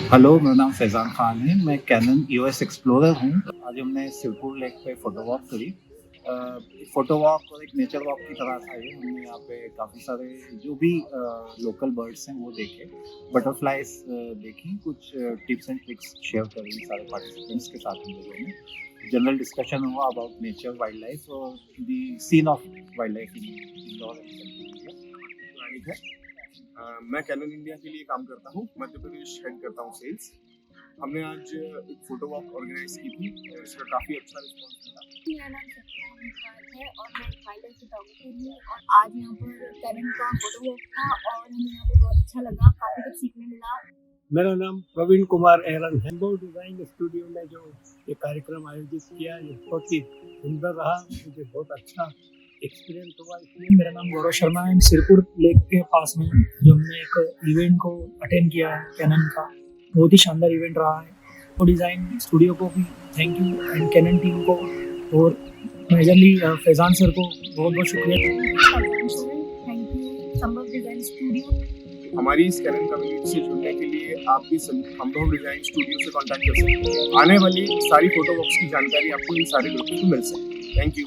Hello, मेरा नाम फैज़ान खान है। मैं कैनन EOX एक्सप्लोरर हूँ। आज हमने सिरपुर लेक पे फ़ोटो वॉक करी। फ़ोटो वॉक और एक नेचर वॉक की तरह था ये। हमने यहाँ पे काफ़ी सारे जो भी लोकल बर्ड्स हैं वो देखे, बटरफ्लाइज़ देखी, कुछ टिप्स एंड ट्रिक्स शेयर करी सारे पार्टिसिपेंट्स के साथ हम लोगों ने। जनरल डिस्कशन हुआ अबाउट नेचर, वाइल्ड लाइफ और the scene of wild life in Indore and Canon India. मैं कैनन इंडिया के लिए काम करता हूँ, मध्य प्रदेश हेड करता हूँ सेल्स। हमने आज एक फोटो वॉक ऑर्गेनाइज की थी और इसका काफ़ी अच्छा रिस्पॉन्स मिला। मेरा नाम सत्या है और मैं एक वाइल्ड लाइफ फोटोग्राफर हूँ और आज यहाँ पर कैनन का फोटो वॉक था और हमें यहाँ पे बहुत अच्छा लगा, काफ़ी कुछ सीखने मिला। मेरा नाम प्रवीण कुमार एरन है। संभव डिज़ाइन स्टूडियो ने जो ये कार्यक्रम आयोजित किया ये बहुत ही सुंदर रहा, मुझे बहुत अच्छा एक्सपीरियंस हुआ। इसलिए मेरा नाम गौरव शर्मा है। सिरपुर लेक के पास में जो हमने एक इवेंट को अटेंड किया है कैनन का, बहुत ही शानदार इवेंट रहा है। और डिज़ाइन स्टूडियो को भी thank you and Canon team को और मेजरली फैजान सर को बहुत बहुत शुक्रिया। Thank you Sambhav design studio. हमारी इस कैनन कम्युनिटी से जुड़ने के लिए आप भी संभव डिज़ाइन स्टूडियो से कॉन्टैक्ट कर सकते हैं। आने वाली सारी फोटो वॉक्स की जानकारी आपको इन सारे लोगों को मिल सकती है। Thank you.